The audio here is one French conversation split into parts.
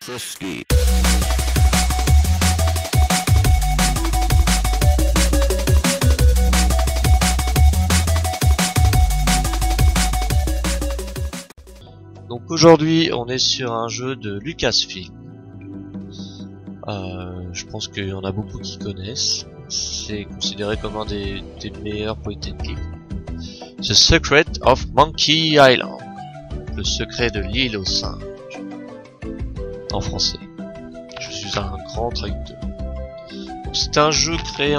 Frisky. Donc aujourd'hui on est sur un jeu de Lucasfilm. Je pense qu'il y en a beaucoup qui connaissent. C'est considéré comme un des meilleurs point and click. The Secret of Monkey Island. Le secret de l'île aux singes. En français. Je suis un grand traducteur. C'est un jeu créé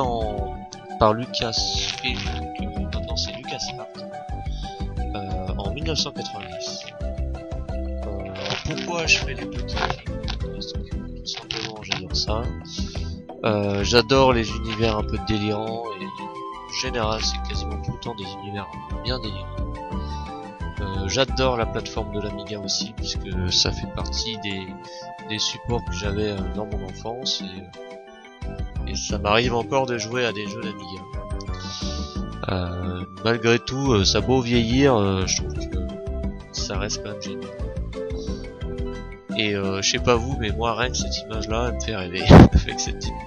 par Lucasfilm. Maintenant c'est LucasArts. En 1990. Pourquoi je fais les petits films? Parce que tout simplement j'adore ça. J'adore les univers un peu délirants et en général c'est quasiment tout le temps des univers bien délirants. J'adore la plateforme de l'Amiga aussi puisque ça fait partie des supports que j'avais dans mon enfance et ça m'arrive encore de jouer à des jeux d'Amiga. Malgré tout, ça a beau vieillir, je trouve que ça reste quand même génial. Et je sais pas vous, mais moi rien que cette image là elle me fait rêver avec cette image.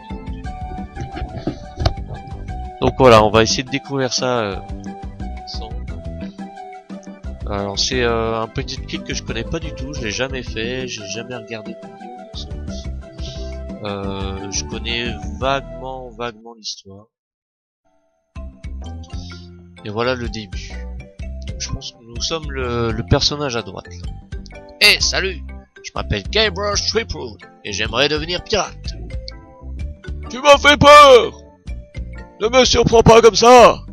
Donc voilà, on va essayer de découvrir ça ensemble. Alors c'est un petit clip que je connais pas du tout, je l'ai jamais fait, j'ai jamais regardé de vidéo. Je connais vaguement l'histoire. Et voilà le début. Donc, je pense que nous sommes le personnage à droite. Eh salut! Je m'appelle Guybrush Threepwood et j'aimerais devenir pirate. Tu m'as fait peur! Ne me surprends pas comme ça!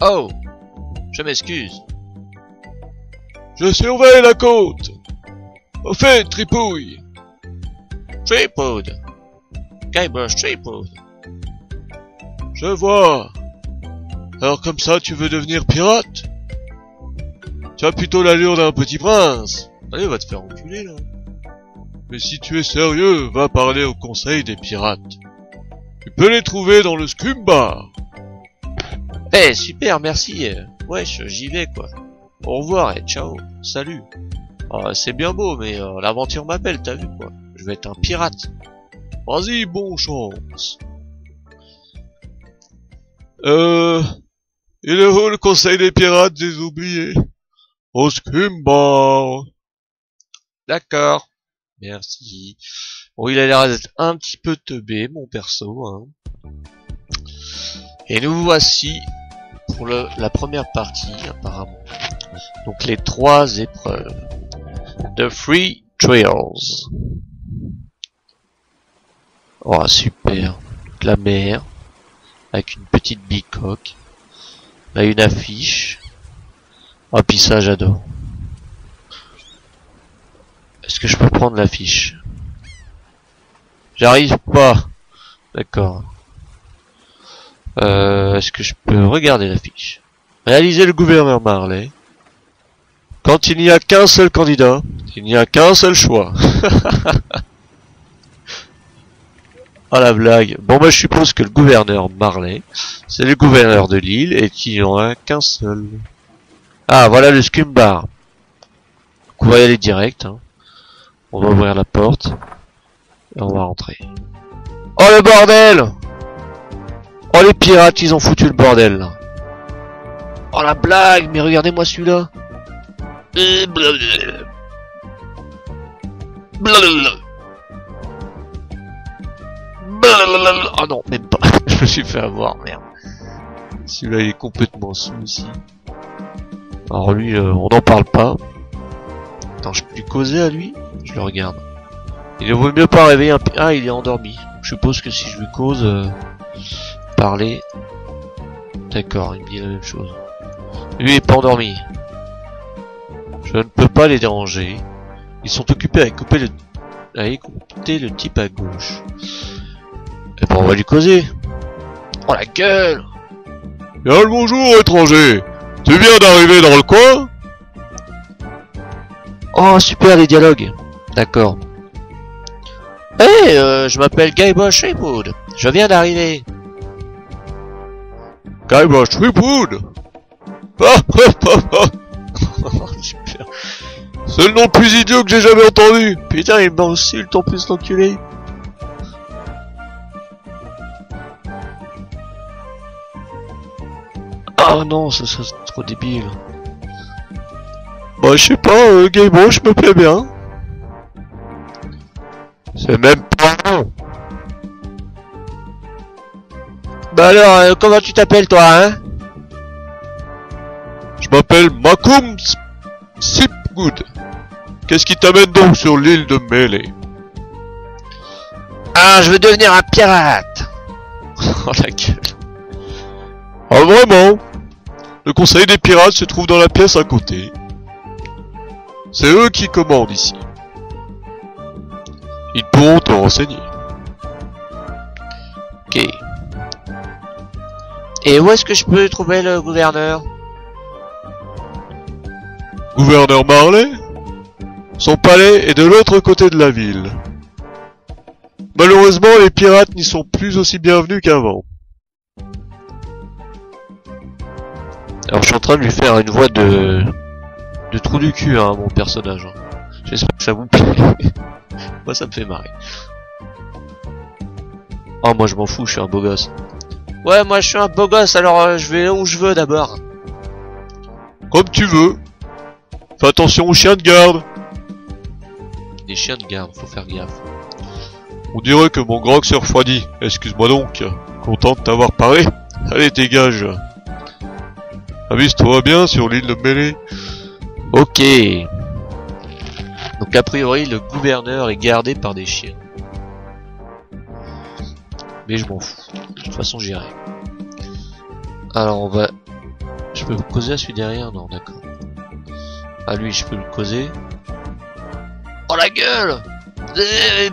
Oh! Je m'excuse. Je surveille la côte. Au fait, Tripouille. Threepwood. Guybrush Threepwood. Je vois. Alors comme ça, tu veux devenir pirate? Tu as plutôt l'allure d'un petit prince. Allez, va te faire enculer, là. Mais si tu es sérieux, va parler au conseil des pirates. Tu peux les trouver dans le Scum Bar. Eh, super, merci. Wesh, j'y vais, quoi. Au revoir et ciao. Salut. C'est bien beau, mais l'aventure m'appelle, t'as vu, quoi. Je vais être un pirate. Vas-y, bon chance. Il est où le conseil des pirates des oubliés? Au Scum Bar. D'accord. Merci. Bon, il a l'air d'être un petit peu teubé, mon perso, hein. Et nous voici pour la première partie, apparemment. Donc les 3 épreuves. The Three Trails. Oh, super. La mer. Avec une petite bicoque. Là, une affiche. Oh, puis ça, j'adore. Est-ce que je peux prendre l'affiche? J'arrive pas. D'accord. Est-ce que je peux regarder l'affiche? Réaliser le gouverneur Marley. Quand il n'y a qu'un seul candidat, il n'y a qu'un seul choix. Ah la blague. Bon bah je suppose que le gouverneur Marley, c'est le gouverneur de l'île et qu'il n'y en a qu'un seul. Ah voilà le Scum Bar. Donc, on va y aller direct, hein. On va ouvrir la porte. Et on va rentrer. Oh le bordel! Oh les pirates, ils ont foutu le bordel là. Oh la blague, mais regardez-moi celui-là. Oh non, même pas. Je me suis fait avoir, merde. Celui-là il est complètement sous aussi. Alors lui, on n'en parle pas. Attends, je peux lui causer à lui? Je le regarde. Il ne vaut mieux pas réveiller un... Ah, il est endormi. Je suppose que si je lui cause... parler... D'accord, il me dit la même chose. Lui est pas endormi. Je ne peux pas les déranger. Ils sont occupés à écouter le type à gauche. Et ben on va lui causer. Oh la gueule! Bien le bonjour étranger! Tu viens d'arriver dans le coin? Oh super les dialogues. D'accord. Hey, je m'appelle Guybrush Threepwood. Je viens d'arriver. Guybrush Threepwood. Super. C'est le nom le plus idiot que j'ai jamais entendu. Putain, il m'insulte en plus, l'enculé. Oh non, ça serait trop débile. Bah je sais pas, Game Bro, je me plais bien. C'est même pas bon. Bah alors, comment tu t'appelles toi, hein? Je m'appelle Makum Sipgood. Qu'est-ce qui t'amène donc sur l'île de Melee? Ah, je veux devenir un pirate. Oh la gueule. Ah vraiment? Le conseil des pirates se trouve dans la pièce à côté. C'est eux qui commandent ici. Ils pourront te renseigner. Ok. Et où est-ce que je peux trouver le gouverneur? Gouverneur Marley? Son palais est de l'autre côté de la ville. Malheureusement, les pirates n'y sont plus aussi bienvenus qu'avant. Alors je suis en train de lui faire une voix de trou du cul, hein, mon personnage. Hein. J'espère que ça vous plaît. Moi ça me fait marrer. Oh moi je m'en fous, je suis un beau gosse. Ouais moi je suis un beau gosse, alors je vais où je veux d'abord. Comme tu veux. Fais attention aux chiens de garde. Des chiens de garde, faut faire gaffe. On dirait que mon grog se refroidit. Excuse-moi donc. Content de t'avoir parlé. Allez dégage. Amuse-toi bien sur l'île de Melee. Ok. Donc a priori le gouverneur est gardé par des chiens. Mais je m'en fous. De toute façon j'irai. Alors on va... Je peux vous causer à celui derrière? Non d'accord. Ah lui je peux le causer. Oh la gueule!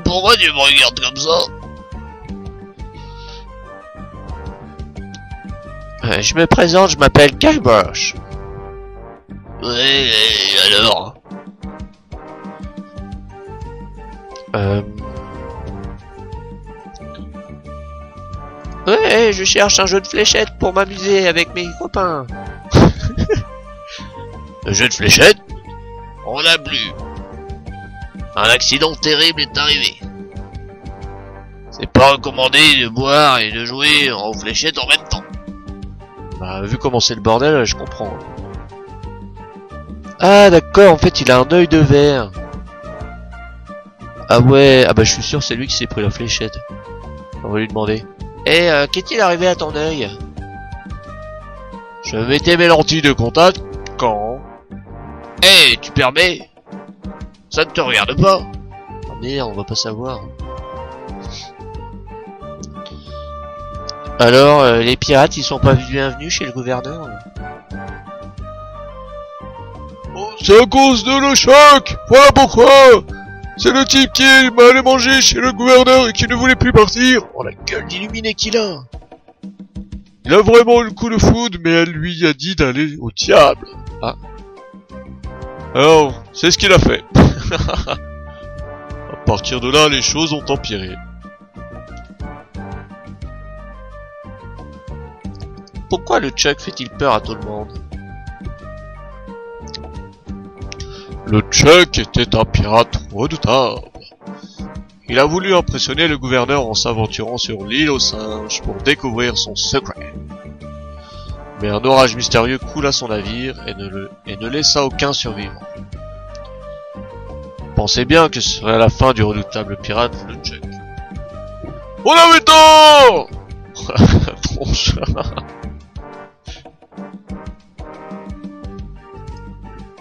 Pourquoi tu me regardes comme ça? Je me présente, je m'appelle Guybrush. Ouais, alors? Ouais, je cherche un jeu de fléchettes pour m'amuser avec mes copains. Le jeu de fléchettes? On l'a plus. Un accident terrible est arrivé. C'est pas recommandé de boire et de jouer aux fléchettes en même temps. Bah, vu comment c'est le bordel, je comprends. Ah, d'accord, en fait, il a un œil de verre. Ah ouais, ah bah, je suis sûr, c'est lui qui s'est pris la fléchette. On va lui demander. Eh, qu'est-il arrivé à ton œil? Je mettais mes lentilles de contact quand... Eh, tu permets? Ça ne te regarde pas. Oh merde, on va pas savoir. Alors, les pirates, ils sont pas bienvenus chez le gouverneur? Oh, c'est à cause de le choc. Voilà pourquoi. C'est le type qui m'a allé manger chez le gouverneur et qui ne voulait plus partir. Oh la gueule d'illuminé qu'il a. Il a vraiment eu le coup de foudre, mais elle lui a dit d'aller au diable. Ah. Alors, c'est ce qu'il a fait. À partir de là, les choses ont empiré. Pourquoi le Chuck fait-il peur à tout le monde? Le Chuck était un pirate redoutable. Il a voulu impressionner le gouverneur en s'aventurant sur l'île aux singes pour découvrir son secret. Mais un orage mystérieux coula son navire et ne laissa aucun survivant. Pensez bien que ce serait la fin du redoutable pirate, le Chuck. On avait tort. La tronche.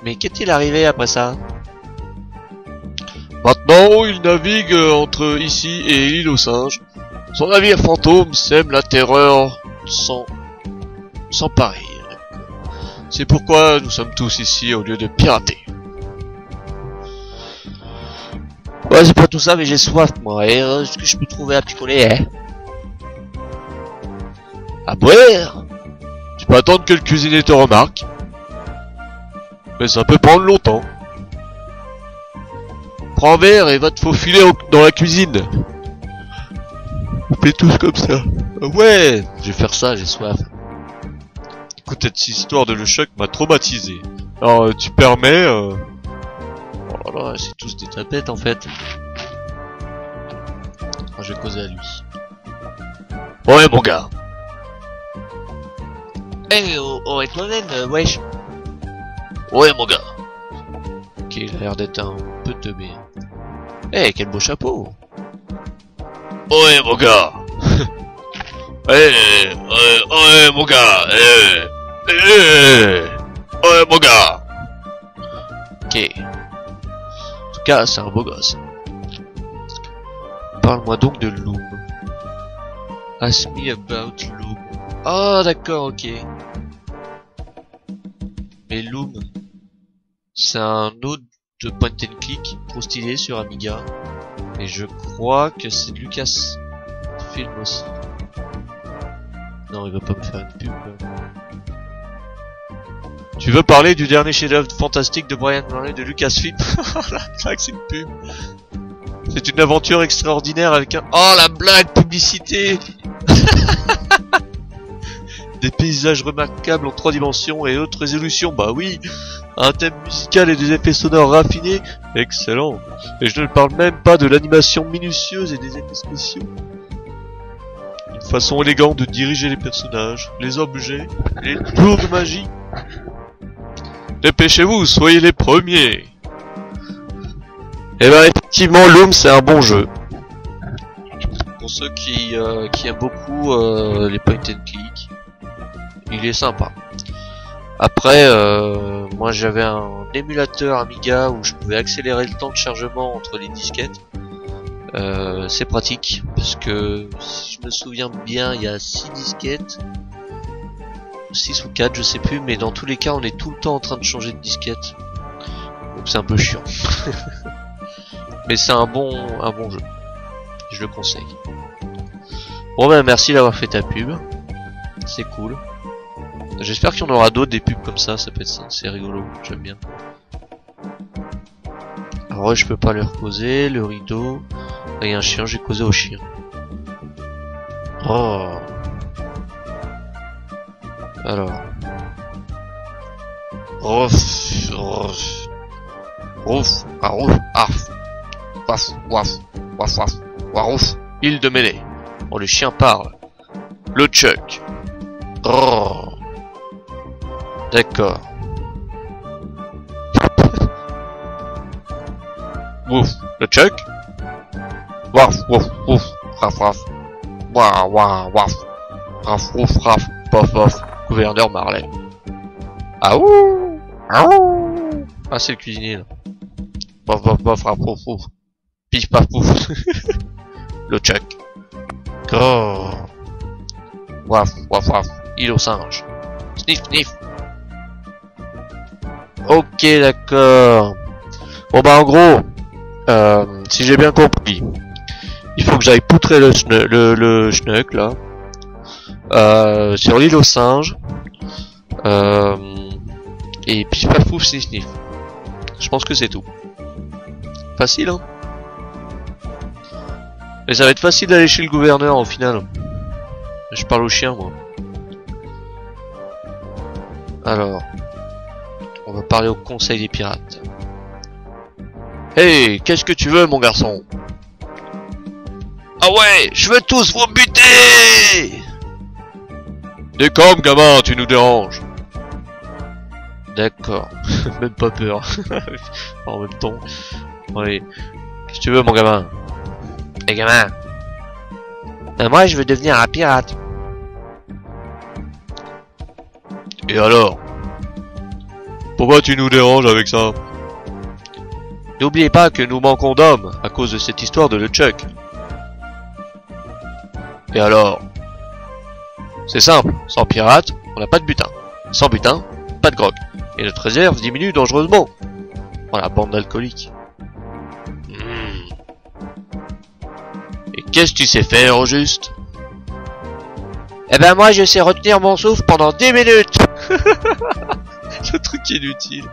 Mais qu'est-il arrivé après ça? Maintenant, il navigue entre ici et l'île aux singes. Son navire fantôme sème la terreur sans pareil. C'est pourquoi nous sommes tous ici au lieu de pirater. Ouais, c'est pas tout ça, mais j'ai soif, moi. Et est-ce que je peux trouver un petit collet, hein? À boire? Tu peux attendre que le cuisinier te remarque. Mais ça peut prendre longtemps. Prends un verre et va te faufiler dans la cuisine. On fait tous comme ça. Ouais, je vais faire ça, j'ai soif. Écoute, cette histoire de le choc m'a traumatisé. Alors, tu permets... là là, c'est tous des tapettes en fait. Ah, je vais causer à lui. Ouais, mon gars. Eh, oh, et toi-même, wesh. Ouais, mon gars. Ok, il a l'air d'être un peu teubé. Eh, quel beau chapeau. Ouais, mon gars. Ouais, mon gars. Ouais, mon gars. Ok. En tout cas, c'est un beau gosse. Parle-moi donc de Loom. Ask me about Loom. Ah, d'accord, ok. Mais Loom, c'est un autre de point and click trop stylé sur Amiga. Et je crois que c'est Lucas Film aussi. Non, il va pas me faire une pub. Là. Tu veux parler du dernier chef-d'œuvre fantastique de Brian Murray de Lucasfilm? La blague, c'est une pub. C'est une aventure extraordinaire avec un... Oh, la blague publicité. Des paysages remarquables en 3 dimensions et haute résolution, bah oui. Un thème musical et des effets sonores raffinés, excellent. Et je ne parle même pas de l'animation minutieuse et des effets spéciaux. Une façon élégante de diriger les personnages, les objets, les tours de magie. Dépêchez-vous, soyez les premiers. Eh ben effectivement, Loom c'est un bon jeu. Pour ceux qui aiment beaucoup les point and click, il est sympa. Après, moi j'avais un émulateur Amiga où je pouvais accélérer le temps de chargement entre les disquettes. C'est pratique parce que si je me souviens bien, il y a 6 disquettes, 6 ou 4, je sais plus, mais dans tous les cas, on est tout le temps en train de changer de disquette. Donc c'est un peu chiant. Mais c'est un bon jeu. Je le conseille. Bon ben merci d'avoir fait ta pub. C'est cool. J'espère qu'il y en aura d'autres des pubs comme ça peut être ça, c'est rigolo, j'aime bien. Alors je peux pas leur causer, le rideau. Il y a un chien, j'ai causé au chien. Oh. Alors. Rouf, rouf. Rouf, rouf, arf. Waf, waf, waf, waf, warouf. Île de mêlée. Oh, le chien parle. Le Chuck. Oh. D'accord. Wouf, le Chuck. Waf, waf, waf, raf, raf. Wah, wah, waf. Raf, wouf, raf, pof, pof. Gouverneur Marley. Ah ouh. Ah ouh. Ah, c'est le cuisinier, là. Pof, pof, pof, raf, wouf, wouf. Pif, paf, pouf. Le Chuck. Oh. Waf, waf, waf. Île au singe. Sniff, sniff. Ok, d'accord. Bon bah en gros, si j'ai bien compris, il faut que j'aille poutrer le schnuck là, sur l'île aux singes, et pif paf pouf sniff sniff. Je pense que c'est tout. Facile hein. Mais ça va être facile d'aller chez le gouverneur au final. Je parle au chien moi. Alors, on va parler au conseil des pirates. Hey, qu'est-ce que tu veux mon garçon? Ah ouais, je veux tous vous buter! Décomme gamin, tu nous déranges. D'accord, même pas peur. En même temps, ouais. Qu'est-ce que tu veux mon gamin? Eh gamin, moi je veux devenir un pirate. Et alors? Pourquoi tu nous déranges avec ça? N'oubliez pas que nous manquons d'hommes à cause de cette histoire de LeChuck. Et alors? C'est simple, sans pirate, on n'a pas de butin. Sans butin, pas de grog. Et notre réserve diminue dangereusement. Voilà, bande d'alcooliques. Et qu'est-ce que tu sais faire au juste? Eh ben moi je sais retenir mon souffle pendant 10 minutes. Le truc inutile.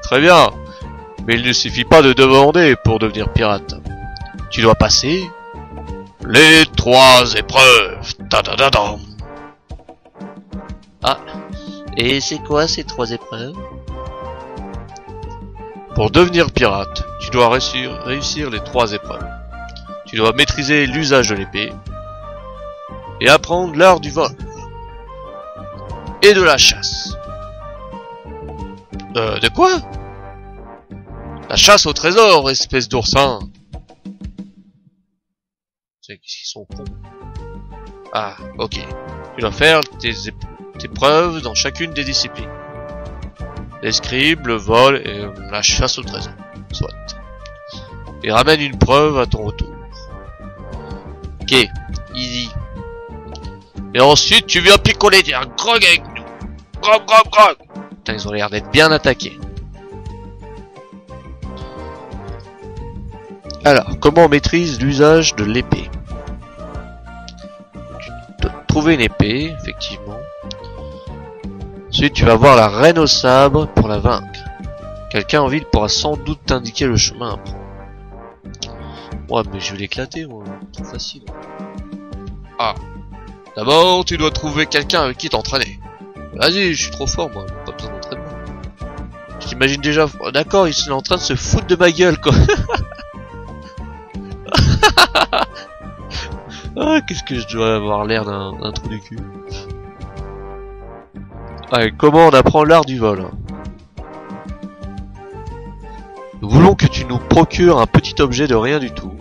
Très bien. Mais il ne suffit pas de demander pour devenir pirate. Tu dois passer les 3 épreuves. Ta-da-da-dam. Ah. Et c'est quoi ces 3 épreuves? Pour devenir pirate, tu dois réussir les 3 épreuves. Tu dois maîtriser l'usage de l'épée et apprendre l'art du vol et de la chasse. De quoi? La chasse au trésor, espèce d'oursin. C'est qu'ils sont cons. Ah, ok. Tu dois faire tes preuves dans chacune des disciplines. L'escrime, le vol et la chasse au trésor. Soit. Et ramène une preuve à ton retour. Ok, easy. Et ensuite, tu viens picoler un grog avec nous. Grog, grog, grog. Putain, ils ont l'air d'être bien attaqués. Alors, comment on maîtrise l'usage de l'épée? Tu dois trouver une épée, effectivement. Ensuite, tu vas voir la reine au sabre pour la vaincre. Quelqu'un en ville pourra sans doute t'indiquer le chemin à prendre. Ouais, mais je vais l'éclater, moi. C'est facile. Ah. D'abord, tu dois trouver quelqu'un avec qui t'entraîner. Vas-y, je suis trop fort, moi. Pas besoin d'entraînement. Je t'imagine déjà... Oh, d'accord, il est en train de se foutre de ma gueule, quoi. Ah, qu'est-ce que je dois avoir l'air d'un trou du cul. Allez, comment on apprend l'art du vol? Nous voulons que tu nous procures un petit objet de rien du tout.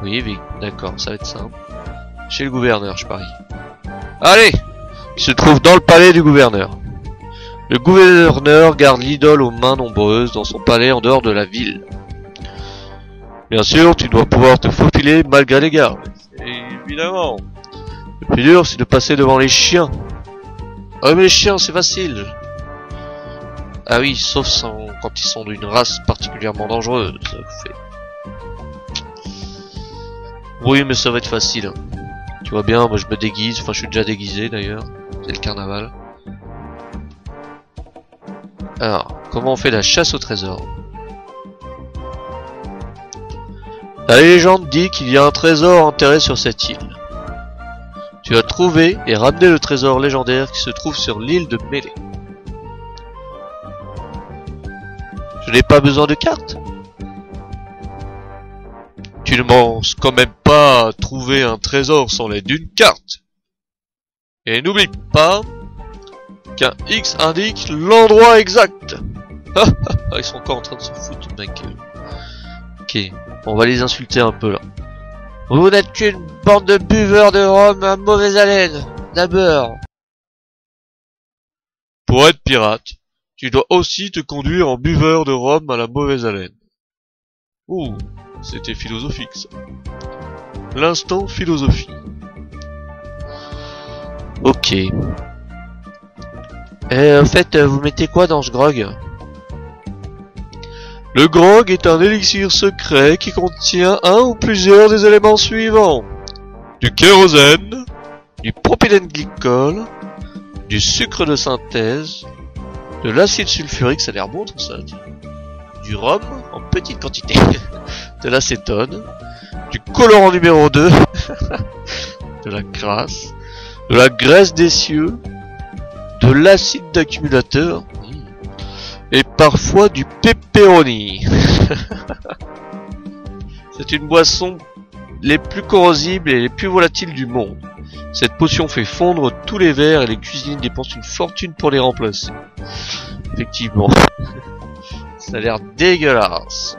Oui, d'accord, ça va être simple. Chez le gouverneur, je parie. Allez! Il se trouve dans le palais du gouverneur. Le gouverneur garde l'idole aux mains nombreuses dans son palais en dehors de la ville. Bien sûr, tu dois pouvoir te faufiler malgré les gardes. Évidemment. Le plus dur, c'est de passer devant les chiens. Ah mais les chiens, c'est facile. Ah oui, sauf quand ils sont d'une race particulièrement dangereuse. Oui, mais ça va être facile. Hein. Tu vois bien, moi je me déguise. Enfin, je suis déjà déguisé d'ailleurs. C'est le carnaval. Alors, comment on fait la chasse au trésor? La légende dit qu'il y a un trésor enterré sur cette île. Tu as trouvé et ramené le trésor légendaire qui se trouve sur l'île de Mêlée. Je n'ai pas besoin de carte. Tu ne penses quand même pas trouver un trésor sans l'aide d'une carte. Et n'oublie pas qu'un X indique l'endroit exact. Ils sont encore en train de se foutre de ma gueule. Ok, on va les insulter un peu là. Vous n'êtes qu'une bande de buveurs de rhum à mauvaise haleine, d'abord. Pour être pirate, tu dois aussi te conduire en buveur de rhum à la mauvaise haleine. Ouh, c'était philosophique ça. L'instant philosophie. Ok. En fait, vous mettez quoi dans ce grog? Le grog est un élixir secret qui contient un ou plusieurs des éléments suivants. Du kérosène, du propylène glycol, du sucre de synthèse, de l'acide sulfurique, ça a l'air bon tout ça, du rhum en petite quantité, de l'acétone, du colorant numéro 2, de la crasse, de la graisse d'essieu, de l'acide d'accumulateur, et parfois du pepperoni. C'est une boisson les plus corrosibles et les plus volatiles du monde. Cette potion fait fondre tous les verres et les cuisines dépensent une fortune pour les remplacer. Effectivement. Ça a l'air dégueulasse.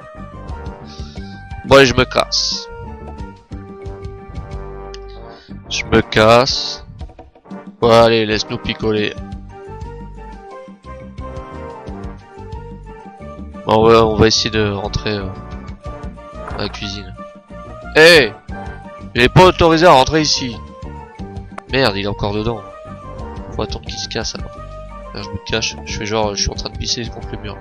Bon allez, je me casse. Je me casse. Bon allez, laisse-nous picoler. Bon, ouais, on va essayer de rentrer à la cuisine. Hey, il est pas autorisé à rentrer ici. Merde, il est encore dedans. Faut attendre qu'il se casse alors. Là, je me cache, je fais genre, je suis en train de pisser contre le mur.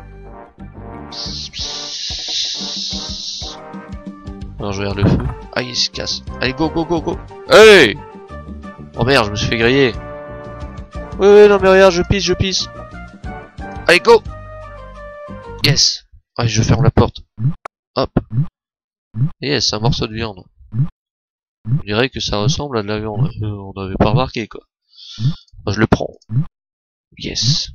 Alors, je regarde le feu. Ah, il se casse. Allez, go, go, go, go. Hey! Oh merde, je me suis fait griller. Ouais, non mais regarde, je pisse. Allez, go! Yes! Allez, je ferme la porte. Hop. Yes, un morceau de viande. On dirait que ça ressemble à de la viande. On n'avait pas remarqué quoi. Moi, je le prends. Yes.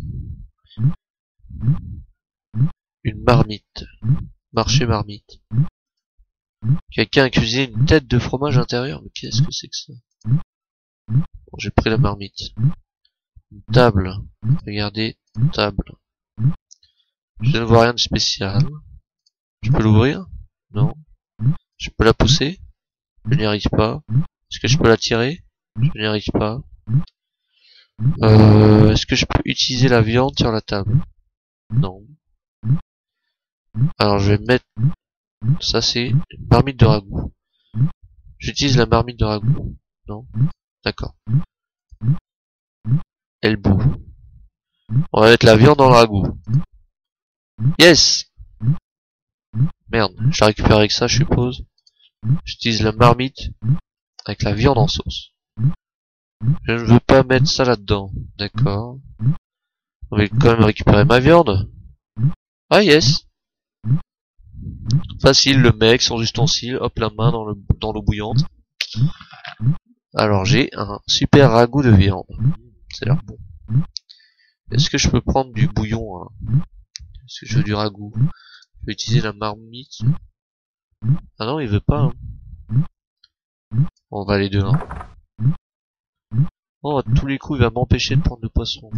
une marmite. Marché marmite. Quelqu'un a cuisiné une tête de fromage intérieur. Mais qu'est-ce que c'est que ça? Bon, j'ai pris la marmite. Une table. Regardez, table. Je ne vois rien de spécial. Je peux l'ouvrir? Non. Je peux la pousser? Je n'y arrive pas. Est-ce que je peux la tirer? Je n'y arrive pas. Est-ce que je peux utiliser la viande sur la table? Non. Alors je vais mettre... Ça c'est une marmite de ragoût. J'utilise la marmite de ragoût. Non. D'accord. Elle bout. On va mettre la viande dans le ragoût. Yes! Merde, je la récupère avec ça je suppose. J'utilise la marmite avec la viande en sauce. Je ne veux pas mettre ça là-dedans. D'accord. On va quand même récupérer ma viande. Ah yes! Facile, le mec, sans ustensile, hop la main dans l'eau bouillante. Alors j'ai un super ragoût de viande. Ça a l'air bon. Est-ce que je peux prendre du bouillon hein? Est-ce que je veux du ragoût? Je vais utiliser la marmite. Ah non, il veut pas. Hein. On va les deux. Hein. Oh, à tous les coups, il va m'empêcher de prendre le poisson.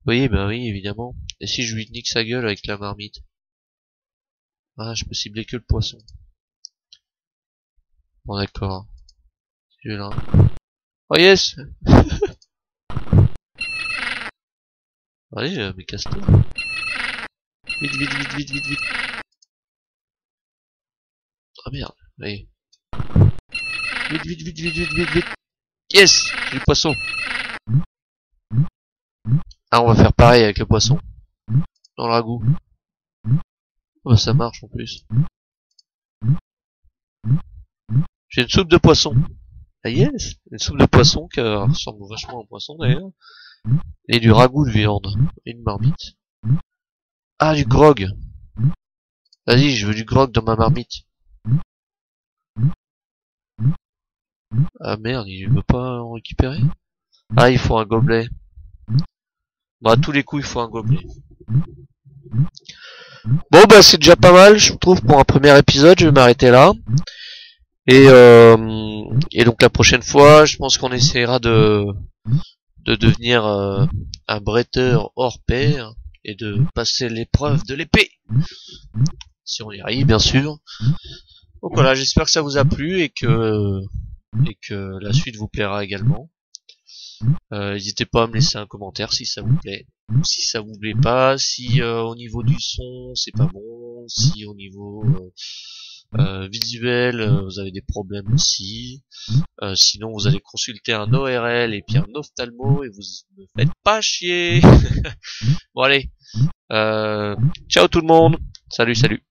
Oui, bah oui, évidemment. Et si je lui nique sa gueule avec la marmite? Ah, je peux cibler que le poisson. Bon, d'accord. Celui-là. Oh yes! Allez, mais casse-toi. Vite, vite, vite, vite, vite, vite. Ah merde, allez. Vite, vite, vite, vite, vite, vite, vite. Yes! J'ai le poisson. Ah, on va faire pareil avec le poisson. Dans le ragoût. Oh, ça marche en plus. J'ai une soupe de poisson. Ah yes! Une soupe de poisson qui ressemble vachement à un poisson d'ailleurs. Et du ragoût de viande. Et une marmite. Ah, du grog! Vas-y, je veux du grog dans ma marmite. Ah merde, il veut pas en récupérer? Ah, il faut un gobelet. Bah, à tous les coups, il faut un gobelet. Bon, bah, c'est déjà pas mal, je trouve, pour un premier épisode. Je vais m'arrêter là. Et donc, la prochaine fois, je pense qu'on essaiera de devenir un bretteur hors pair et de passer l'épreuve de l'épée. Si on y arrive, bien sûr. Donc voilà, j'espère que ça vous a plu et que la suite vous plaira également. N'hésitez pas à me laisser un commentaire si ça vous plaît, ou si ça vous plaît pas, si au niveau du son c'est pas bon, si au niveau visuel vous avez des problèmes aussi. Sinon vous allez consulter un ORL et puis un ophtalmo et vous ne faites pas chier. Bon allez, ciao tout le monde, salut salut.